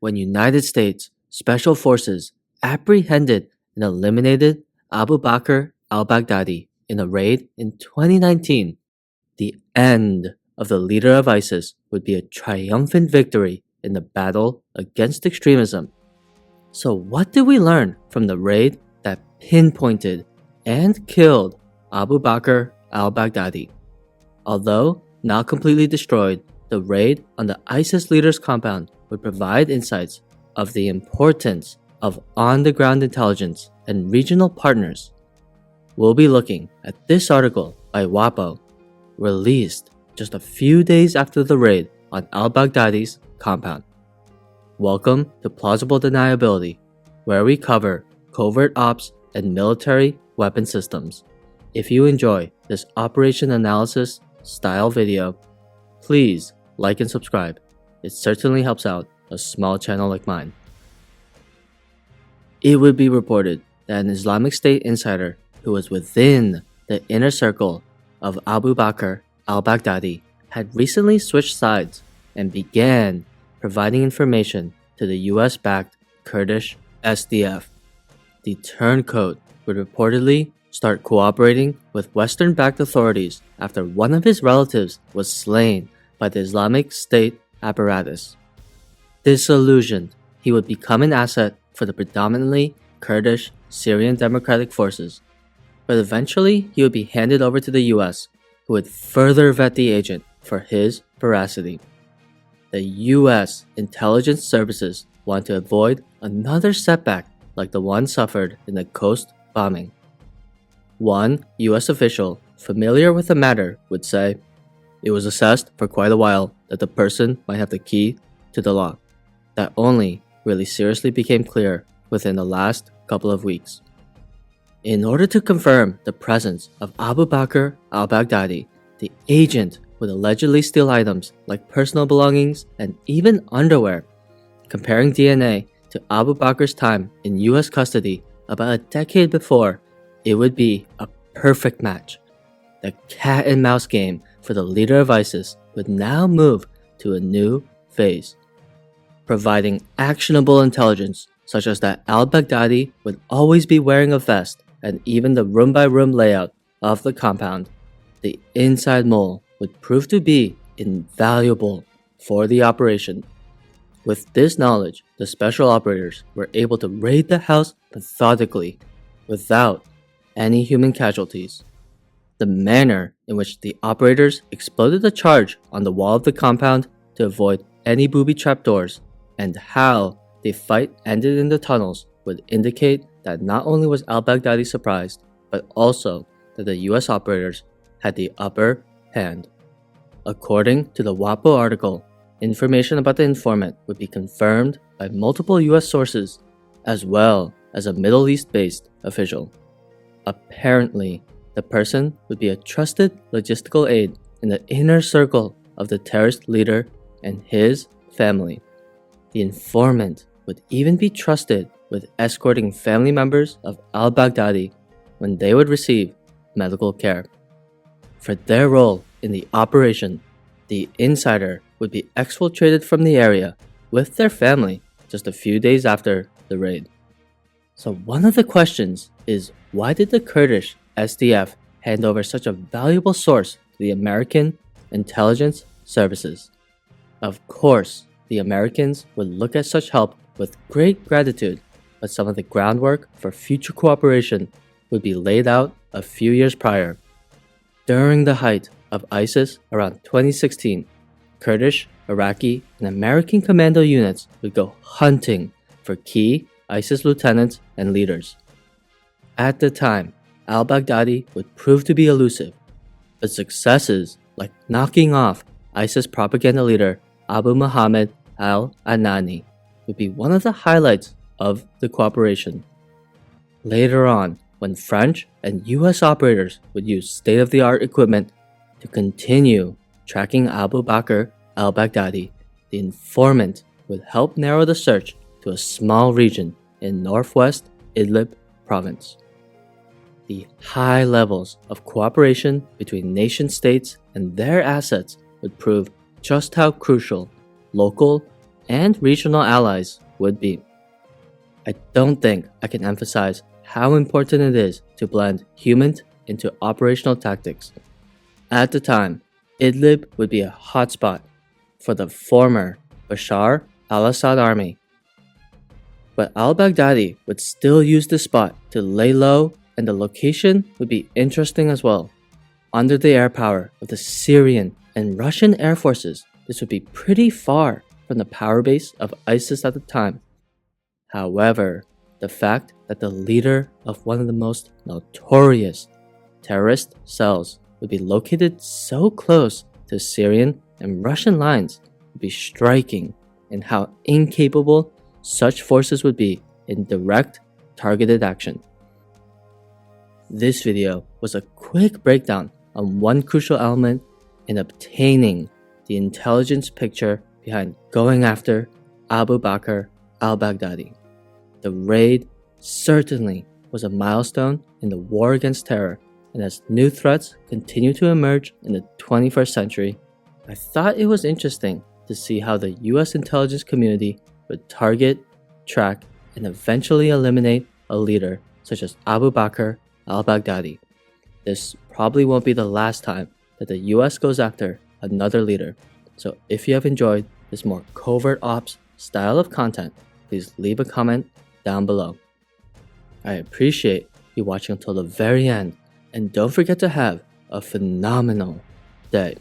when United States Special Forces apprehended and eliminated Abu Bakr Al Baghdadi in a raid in 2019. The end of the leader of ISIS would be a triumphant victory in the battle against extremism. So what did we learn from the raid that pinpointed and killed Abu Bakr Al Baghdadi? Although not completely destroyed, the raid on the ISIS leader's compound would provide insights of the importance of on-the-ground intelligence and regional partners. We'll be looking at this article by WAPO, released just a few days after the raid on al-Baghdadi's compound. Welcome to Plausible Deniability, where we cover covert ops and military weapon systems. If you enjoy this operation analysis style video, please like and subscribe. It certainly helps out a small channel like mine. It would be reported that an Islamic State insider who was within the inner circle of Abu Bakr al-Baghdadi had recently switched sides and began providing information to the US-backed Kurdish SDF. The turncoat would reportedly start cooperating with Western-backed authorities after one of his relatives was slain by the Islamic State apparatus. Disillusioned, he would become an asset for the predominantly Kurdish Syrian Democratic Forces, but eventually he would be handed over to the US, who would further vet the agent for his veracity. The US intelligence services want to avoid another setback like the one suffered in the Khost bombing. One US official familiar with the matter would say, "It was assessed for quite a while that the person might have the key to the lock. That only really seriously became clear within the last couple of weeks." In order to confirm the presence of Abu Bakr al-Baghdadi, the agent would allegedly steal items like personal belongings and even underwear. Comparing DNA to Abu Bakr's time in US custody about a decade before, it would be a perfect match. The cat and mouse game for the leader of ISIS would now move to a new phase, providing actionable intelligence such as that al-Baghdadi would always be wearing a vest and even the room-by-room layout of the compound. The inside mole would prove to be invaluable for the operation. With this knowledge, the special operators were able to raid the house methodically, without any human casualties. The manner in which the operators exploded the charge on the wall of the compound to avoid any booby trap doors, and how the fight ended in the tunnels would indicate that not only was al-Baghdadi surprised, but also that the US operators had the upper hand. According to the WAPO article, information about the informant would be confirmed by multiple US sources, as well as a Middle East-based official. Apparently, the person would be a trusted logistical aide in the inner circle of the terrorist leader and his family. The informant would even be trusted with escorting family members of al-Baghdadi when they would receive medical care. For their role in the operation, the insider would be exfiltrated from the area with their family just a few days after the raid. So one of the questions is, why did the Kurdish SDF hand over such a valuable source to the American intelligence services? Of course, the Americans would look at such help with great gratitude, but some of the groundwork for future cooperation would be laid out a few years prior. During the height of ISIS around 2016, Kurdish, Iraqi, and American commando units would go hunting for key ISIS lieutenants and leaders. At the time, al-Baghdadi would prove to be elusive, but successes like knocking off ISIS propaganda leader Abu Muhammad al-Anani would be one of the highlights of the cooperation. Later on, when French and US operators would use state-of-the-art equipment to continue tracking Abu Bakr al-Baghdadi, the informant would help narrow the search to a small region in northwest Idlib province. The high levels of cooperation between nation-states and their assets would prove just how crucial local and regional allies would be. I don't think I can emphasize how important it is to blend human into operational tactics. At the time, Idlib would be a hotspot for the former Bashar al-Assad army. But al-Baghdadi would still use the spot to lay low, and the location would be interesting as well. Under the air power of the Syrian and Russian air forces, this would be pretty far from the power base of ISIS at the time. However, the fact that the leader of one of the most notorious terrorist cells would be located so close to Syrian and Russian lines would be striking in how incapable such forces would be in direct, targeted action. This video was a quick breakdown on one crucial element in obtaining the intelligence picture behind going after Abu Bakr Al Baghdadi. The raid certainly was a milestone in the war against terror, and as new threats continue to emerge in the 21st century, I thought it was interesting to see how the US intelligence community would target, track, and eventually eliminate a leader such as Abu Bakr Al Baghdadi. This probably won't be the last time that the US goes after another leader, so if you have enjoyed this more covert ops style of content, please leave a comment down below. I appreciate you watching until the very end, and don't forget to have a phenomenal day.